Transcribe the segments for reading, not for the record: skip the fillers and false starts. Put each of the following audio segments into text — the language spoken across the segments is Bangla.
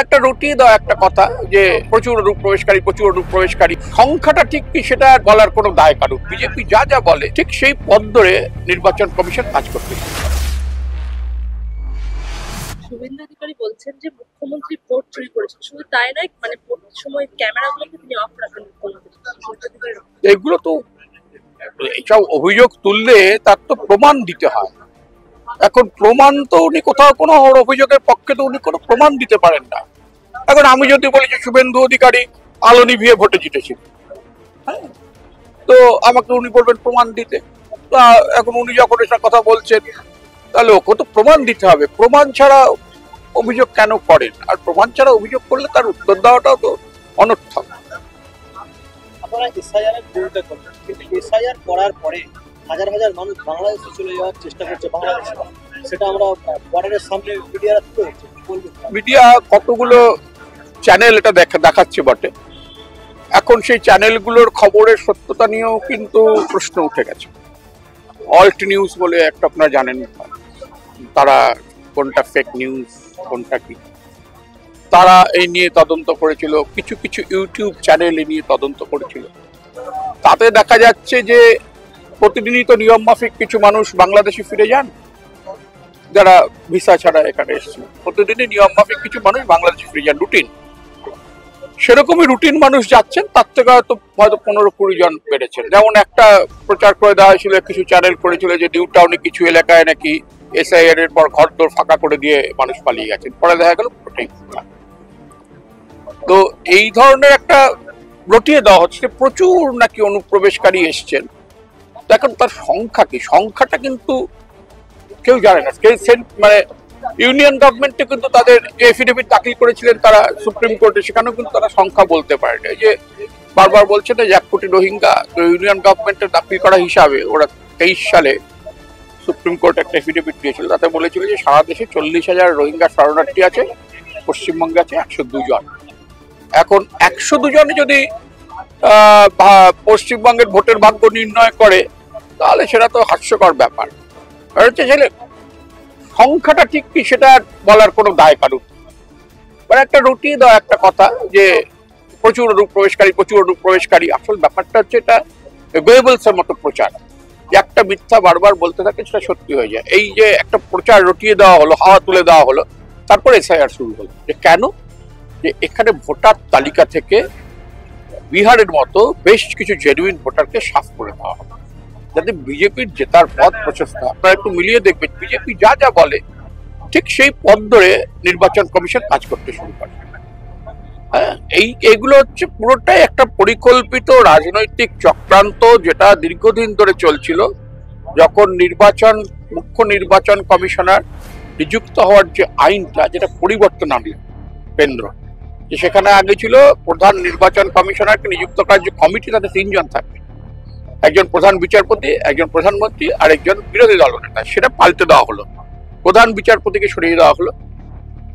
একটা রুটিয়ে দেওয়া একটা কথা যে প্রচুর অনুপ্রবেশকারী সংখ্যাটা ঠিক কি সেটা বলার কোনো দায় কারুক। বিজেপি যা যা বলে ঠিক সেই পথ ধরে নির্বাচন কমিশন কাজ করতে। শুভেন্দু অধিকারী বলছেন যে মুখ্যমন্ত্রী ভোট চুরি করেছেন, শুধু তাই নয় মানে ভোটের সময় ক্যামেরাগুলোকে তিনি অফ রাখেন। এগুলো তো এইসব অভিযোগ তুললে তার তো প্রমাণ দিতে হয়। এখন প্রমাণ তো উনি কোথাও কোনো অভিযোগের পক্ষে তো উনি কোনো প্রমাণ দিতে পারেন না। এখন আমি যদি বলি যে শুভেন্দু অধিকারী আলো নিভিয়ে ভোটে জিতেছিল, হ্যাঁ, তো আমাকে উনি বলবেন প্রমাণ দিতে। এখন উনি যখন এসব কথা বলছেন তাহলে ওকে তো প্রমাণ দিতে হবে। প্রমাণ ছাড়া অভিযোগ কেন করেন? আর প্রমাণ ছাড়া অভিযোগ করলে তার উত্তর দেওয়াটাও তো অনর্থক। আপনারা এসআইআর এর বিরোধিতা করবেন, কিন্তু এসআইআর করার পরে হাজার হাজার মানুষ বাংলাদেশে চলে যাওয়ার চেষ্টা করছে বাংলাদেশে, সেটা আমরা বর্ডারের সামনে মিডিয়ারা তুলে হচ্ছে। মিডিয়া কতগুলো চ্যানেল এটা দেখাচ্ছে বটে। এখন সেই চ্যানেলগুলোর খবরের সত্যতা নিয়েও কিন্তু প্রশ্ন উঠে গেছে। অল্ট নিউজ বলে একটা আপনারা জানেন, তারা কোনটা ফেক নিউজ কোনটা কি, তারা এই নিয়ে তদন্ত করেছিল। কিছু কিছু ইউটিউব চ্যানেল এই নিয়ে তদন্ত করেছিল। তাতে দেখা যাচ্ছে যে প্রতিদিনই তো নিয়ম মাফিক কিছু মানুষ বাংলাদেশে ফিরে যান, যারা ভিসা ছাড়া এখানে এসেছিল। প্রতিদিনই নিয়ম মাফিক কিছু মানুষ বাংলাদেশে ফিরে যান, রুটিন। সেরকমই রুটিন মানুষ যাচ্ছেন, তার থেকে হয়তো 15-20 জন বেড়েছেন। যেমন একটা প্রচার করে দেওয়া হয়েছিল, কিছু চ্যানেল করেছিল যে নিউ টাউনে কিছু এলাকায় নাকি এসআইআর এর পর ঘরদোর ফাঁকা করে দিয়ে মানুষ পালিয়ে গেছেন। পরে দেখা গেল তো এই ধরনের একটা রটিয়ে দেওয়া হচ্ছে প্রচুর নাকি অনুপ্রবেশকারী এসছেন। এখন তার সংখ্যা কি, সংখ্যাটা কিন্তু কেউ জানে না। মানে ইউনিয়ন গভর্নমেন্টে কিন্তু তাদের যে এফিডেভিট দাখিল করেছিলেন তারা সুপ্রিম কোর্টে, সেখানেও কিন্তু তারা সংখ্যা বলতে পারেন। এই যে বারবার বলছে না যে 1 কোটি রোহিঙ্গা, তো ইউনিয়ন গভর্নমেন্টের দাখিল করা হিসাবে ওরা 23 সালে সুপ্রিম কোর্ট একটা এফিডেভিট দিয়েছিল, তাতে বলেছিল যে সারা দেশে 40,000 রোহিঙ্গা শরণার্থী আছে, পশ্চিমবঙ্গে আছে 102 জন। এখন 102 জনে যদি পশ্চিমবঙ্গের ভোটের ভাগ্য নির্ণয় করে তাহলে সেটা তো হাস্যকর ব্যাপার। হচ্ছে সংখ্যাটা ঠিক কি সেটা বলার কোনো দায় কারুক। মানে একটা রুটিয়ে দেওয়া একটা কথা যে প্রচুর অনুপ্রবেশকারী। আসল ব্যাপারটা হচ্ছে এটা গোয়েবলসের মতো প্রচার, একটা মিথ্যা বারবার বলতে থাকে সেটা সত্যি হয়ে যায়। এই যে একটা প্রচার রটিয়ে দেওয়া হলো, হাওয়া তুলে দেওয়া হলো, তারপরে এসআইআর শুরু হলো। যে কেন? যে এখানে ভোটার তালিকা থেকে বিহারের মতো বেশ কিছু জেনুইন ভোটারকে সাফ করে দেওয়া হবে, যাতে বিজেপির জেতার পথ প্রশস্ত। আপনারা একটু মিলিয়ে দেখবেন, বিজেপি যা যা বলে ঠিক সেই পথ ধরে নির্বাচন কমিশন কাজ করতে শুরু করে। হ্যাঁ, এইগুলো হচ্ছে পুরোটাই একটা পরিকল্পিত রাজনৈতিক চক্রান্ত, যেটা দীর্ঘদিন ধরে চলছিল। যখন মুখ্য নির্বাচন কমিশনার নিযুক্ত হওয়ার যে আইনটা, যেটা পরিবর্তন আনল কেন্দ্র, যে সেখানে আগে ছিল প্রধান নির্বাচন কমিশনারকে নিযুক্ত করার যে কমিটি, তাতে 3 জন থাকবে, একজন প্রধান বিচারপতি, একজন প্রধানমন্ত্রী আর একজন বিরোধী দলনেতা। সেটা পাল্টে দেওয়া হলো, প্রধান বিচারপতিকে সরিয়ে দেওয়া হলো,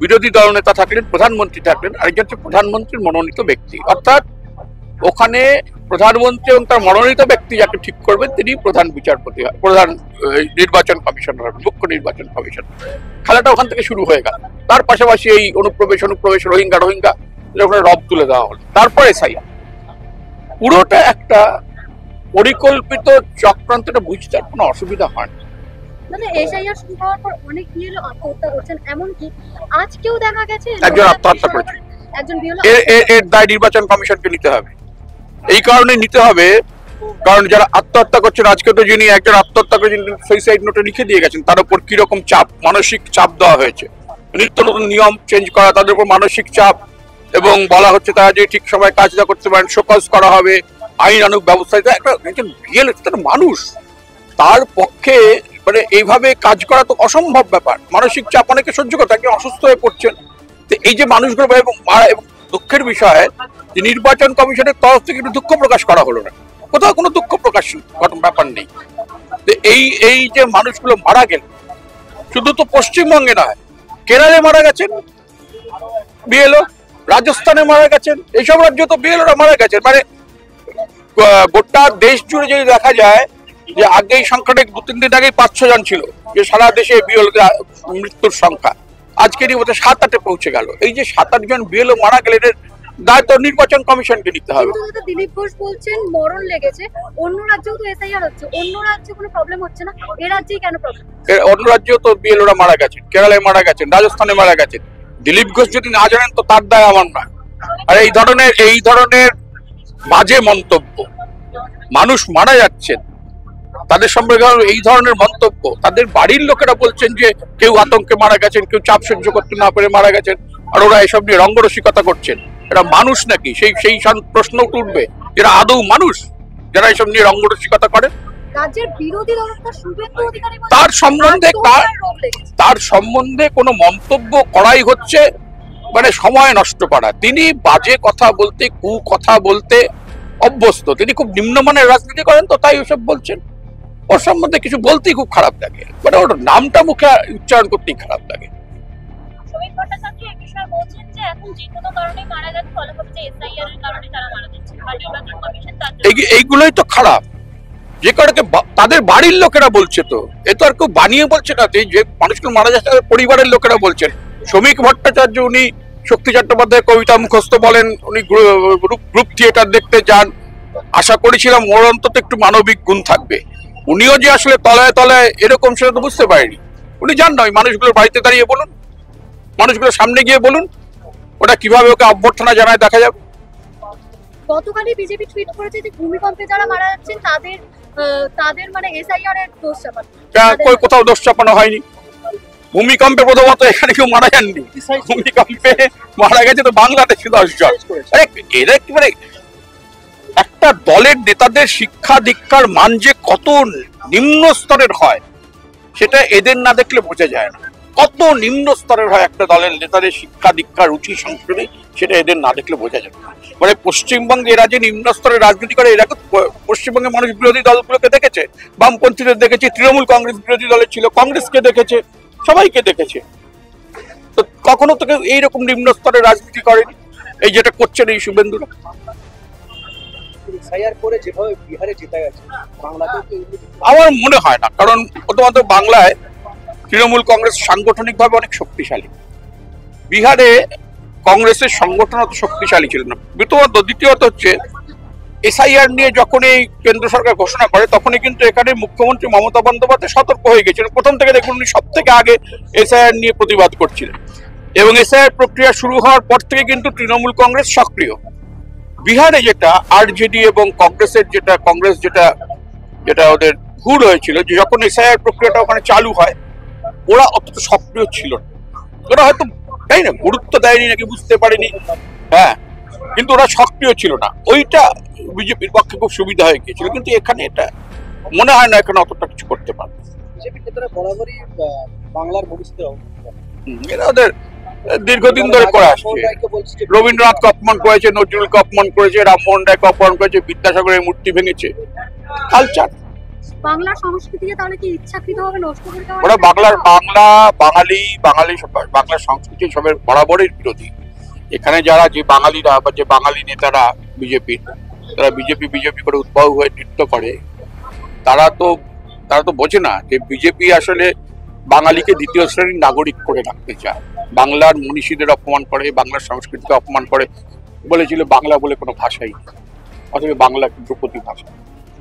বিরোধী দলনেতা থাকলেন, প্রধানমন্ত্রী থাকলেন, আরেকজন হচ্ছে প্রধানমন্ত্রীর মনোনীত ব্যক্তি। অর্থাৎ ওখানে প্রধানমন্ত্রী এবং তার মনোনীত ব্যক্তি যাকে ঠিক করবেন তিনি প্রধান বিচারপতি, প্রধান নির্বাচন কমিশনার, মুখ্য নির্বাচন কমিশনার। খেলাটা ওখান থেকে শুরু হয়ে গেল। তার পাশাপাশি এই অনুপ্রবেশ রোহিঙ্গা ওখানে রব তুলে দেওয়া হলো। তারপরে এসআইআর, পুরোটা একটা পরিকল্পিত চক্রান্তটা বুঝতে আর কোনো অসুবিধা হয় না। মানে এসআইআর শুরু হওয়ার পর অনেক বিএলও আত্মহত্যা করছেন, এমনকি আজকেও দেখা গেছে একজন আত্মহত্যা করেছে। এর দায় নির্বাচন কমিশনকে নিতে হবে। এই কারণে নিতে হবে কারণ যারা আত্মহত্যা করছেন, আজকে তো যিনি একজন আত্মহত্যা করেছেন সুইসাইড নোটে লিখে দিয়ে গেছেন, তার উপর কিরকম চাপ, মানসিক চাপ দেওয়া হয়েছে। নিত্য নতুন নিয়ম চেঞ্জ করা, তাদের উপর মানসিক চাপ, এবং বলা হচ্ছে তারা যে ঠিক সময় কাজ না করতে পারেন শোকজ করা হবে, আইনানুগ ব্যবস্থা। একজন বিএলও একটা মানুষ, তার পক্ষে মানে এইভাবে কাজ করা তো অসম্ভব ব্যাপার। মানসিক চাপ অনেকে সহ্য করতে, একজন অসুস্থ হয়ে পড়ছেন। তো এই যে মানুষগুলো, এবং দুঃখের বিষয় যে নির্বাচন কমিশনের তরফ থেকে একটু দুঃখ প্রকাশ করা হলো না, কোথাও কোনো দুঃখ প্রকাশ ব্যাপার নেই। তো এই যে মানুষগুলো মারা গেল, শুধু তো পশ্চিমবঙ্গে নয়, কেরালে মারা গেছেন বিএলও, রাজস্থানে মারা গেছেন, এইসব রাজ্য তো বিএলওরা মারা গেছেন। মানে গোটা দেশ জুড়ে যদি দেখা যায় যে আগে এই সংখ্যাটা 2-3 দিন আগেই 500 জন ছিল, যে সারা দেশে বিএলও মৃত্যুর সংখ্যা। আজকেরই মধ্যে 7-8 পৌঁছে গেল। এই যে 7-8 জন বিএলও মারা গেলেন, এর দায় তো নির্বাচন কমিশনকে নিতে হবে। কিন্তু দিলীপ ঘোষ বলছেন মরণ লেগেছে, অন্য রাজ্যেও তো এসআইআর হচ্ছে, অন্য রাজ্যে কোনো প্রবলেম হচ্ছে না, এ রাজ্যেই কেন প্রবলেম? অন্য রাজ্যেও তো বিএলওরা মারা গেছেন, কেরালায় মারা গেছেন, রাজস্থানে মারা গেছেন। দিলীপ ঘোষ যদি না জানেন তো তার দায় আমার নয়। আর এই ধরনের বাজে মন্তব্য, মানুষ মারা যাচ্ছেন তাদের সম্পর্কে এই ধরনের মন্তব্য, তাদের বাড়ির লোকেরা বলছেন যে কেউ আতঙ্কে মারা গেছেন, কেউ চাপ সহ্য করতে না পেরে মারা গেছেন, আর ওরা এসব নিয়ে রঙ্গরসিকতা করছেন। এরা মানুষ নাকি? সেই প্রশ্ন উঠবে, এরা আদৌ মানুষ যারা এসব নিয়ে রঙ্গরসিকতা করে? রাজ্যের বিরোধী দলনেতা শুভেন্দু অধিকারী তার সম্বন্ধে কোনো মন্তব্য করাই হচ্ছে মানে সময় নষ্ট করা। তিনি বাজে কথা বলতে, কথা বলতে অভ্যস্ত, তিনি খুব নিম্নমানের রাজনীতি করেন, তো তাই ওসব বলছেন। ওর সম্বন্ধে কিছু বলতেই খুব খারাপ লাগে, মানে ওর নামটা মুখে উচ্চারণ করতেই খারাপ লাগে। এইগুলোই তো খারাপ, যে কারণে তাদের বাড়ির লোকেরা বলছে, তো এ তো আর কেউ বানিয়ে বলছে না, যে মানুষগুলো মারা যাচ্ছে তাদের পরিবারের লোকেরা বলছেন। শ্রমিক ভট্টাচার্য উনি শক্তি চট্টোপাধ্যায় কবিতা মুখস্থ বলেন, উনি গ্রুপ থিয়েটার দেখতে যান, আশা করেছিলাম ওর অন্তত একটু মানবিক গুণ থাকবে। উনিও যে আসলে তলায় তলায় এরকম সেটা তো বুঝতে পারেনি। উনি যান না, ওই মানুষগুলোর বাড়িতে দাঁড়িয়ে বলুন, মানুষগুলোর সামনে গিয়ে বলুন, ওটা কিভাবে ওকে অভ্যর্থনা জানায় দেখা যাবে। গতকালই বিজেপি টুইট করেছে যে ভূমিকম্পে যারা মারা যাচ্ছেন তাদের মানে এসআইআর এর দোষ চাপানো। কোথাও দোষ চাপানো হয়নি। ভূমিকম্পে প্রথমত এখানে কেউ মারা যাননি, ভূমিকম্পে মারা গেছে তো বাংলাদেশে 10 জন। এরা কি মানে একটা দলের নেতাদের শিক্ষা দীক্ষার মান যে কত নিম্ন স্তরের হয় সেটা এদের না দেখলে বোঝা যায় না। কত নিম্ন স্তরের হয় একটা দলের নেতাদের শিক্ষা দীক্ষা, রুচি, সংস্কৃতি, সেটা এদের না দেখলে বোঝা যায় না। মানে পশ্চিমবঙ্গে এরা যে নিম্ন স্তরের রাজনীতি করে, এরা পশ্চিমবঙ্গে মানুষ বিরোধী দলগুলোকে দেখেছে, বামপন্থীদের দেখেছে, তৃণমূল কংগ্রেস বিরোধী দলের ছিল, কংগ্রেসকে দেখেছে, সবাইকে দেখেছে। তো কখনো তো কেউ এইরকম নিম্ন স্তরের রাজনীতি করেনি, এই যেটা করছেন এই শুভেন্দুরা। আমার মনে হয় না, কারণ প্রথমত বাংলায় তৃণমূল কংগ্রেস সাংগঠনিকভাবে অনেক শক্তিশালী, বিহারে কংগ্রেসের সংগঠন অত শক্তিশালী ছিল না। দ্বিতীয়ত হচ্ছে এসআইআর নিয়ে যখন এই কেন্দ্র সরকার ঘোষণা করে তখনই কিন্তু এখানে মুখ্যমন্ত্রী মমতা বন্দ্যোপাধ্যায় সতর্ক হয়ে গেছিলেন। প্রথম থেকে দেখুন উনি সব থেকে আগে এসআইআর নিয়ে প্রতিবাদ করছিলেন, এবং এসআইআর প্রক্রিয়া শুরু হওয়ার পর থেকে কিন্তু তৃণমূল কংগ্রেস সক্রিয়। বিহারে যেটা আরজেডি এবং কংগ্রেস যেটা ওদের ভুল হয়েছিল, যে যখন এসআইআর প্রক্রিয়াটা ওখানে চালু হয় ওরা অতটা সক্রিয় ছিল না, ওরা হয়তো তাই না গুরুত্ব দেয়নি নাকি বুঝতে পারেনি, হ্যাঁ, কিন্তু ওরা সক্রিয় ছিল না। ওইটা বিজেপির পক্ষে খুব সুবিধা হয়ে গিয়েছিল, কিন্তু এখানে এটা মনে হয় না এখানে অতটা কিছু করতে পারবে। বিজেপির নেতারা বরাবরই বাংলার ভবিষ্যতে এরা ওদের দীর্ঘদিন ধরে করে আসছে। রবীন্দ্রনাথকে অপমান করেছে, নজরুলকে অপমান করেছে, রামমোহন রায়কে অপমান করেছে, বিদ্যাসাগরের মূর্তি ভেঙেছে। কালচার বাংলার সংস্কৃতিকে তাহলে কি ইচ্ছাকৃতভাবে নষ্ট করে দেওয়া? ওরা বাংলার সংস্কৃতি সবের বরাবরই বিরোধী। এখানে যারা যে বাঙালিরা বা যে বাঙালি নেতারা বিজেপির, তারা বিজেপি করে উদ্বাহু হয়ে নৃত্য করে, তারা তো বোঝে না যে বিজেপি আসলে বাঙালিকে দ্বিতীয় শ্রেণীর নাগরিক করে রাখতে চায়। বাংলার মনীষীদের অপমান করে, বাংলার সংস্কৃতিকে অপমান করে, বলেছিল বাংলা বলে কোনো ভাষাই নেই, অথবা বাংলা ধ্রুপদী ভাষা।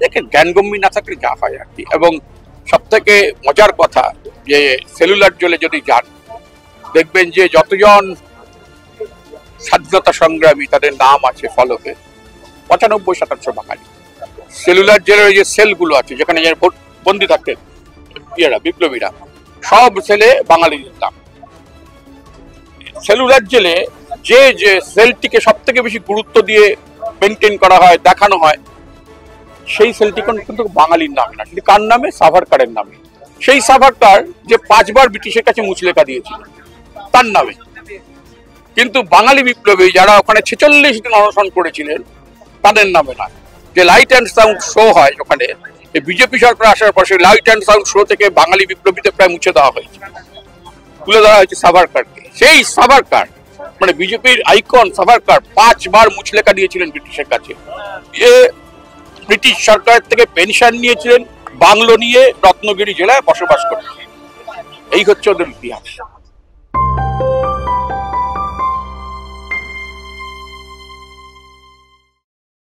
দেখেন জ্ঞানগম্যী না থাকলে যা হয় আর কি। এবং সব থেকে মজার কথা যে সেলুলার জেলে যদি যান দেখবেন যে যতজন স্বাধীনতা সংগ্রামী তাদের নাম আছে ফলকে 95-শতাংশ বাঙালি। সেলুলার জেলের যে সেলগুলো আছে যেখানে বন্দি থাকতেন বিপ্লবীরা, সব সেলে বাঙালিদের নাম। সেলুলার জেলে যে সেলটিকে সব থেকে বেশি গুরুত্ব দিয়ে মেনটেন করা হয়, দেখানো হয়, সেই সেলটি কিন্তু বাঙালির নামে না, কিন্তু কার নামে? সাভারকারের নামে। সেই সাভারকার যে 5 বার ব্রিটিশের কাছে মুচলেখা দিয়েছিল তার নামে। কিন্তু বাঙালি বিপ্লবী যারা ওখানে 46 দিন অনশন করেছিলেন তাদের নামে না। যে লাইট অ্যান্ড সাউন্ড শো হয় ওখানে, বিজেপি সরকার আসার পর সেই লাইট অ্যান্ড সাউন্ড শো থেকে বাঙালি বিপ্লবীদের প্রায় মুছে দেওয়া হয়েছে, তুলে দেওয়া হয়েছে সাভারকারকে। সেই সাভারকার মানে বিজেপির আইকন সাভারকার 5 বার মুচলেখা দিয়েছিলেন ব্রিটিশের কাছে। ব্রিটিশ সরকার থেকে পেনশন নিয়েছিলেন, বাংলো নিয়ে রত্নগিরি জেলায় বসবাস করতেন। এই হচ্ছে ওদের ইতিহাস।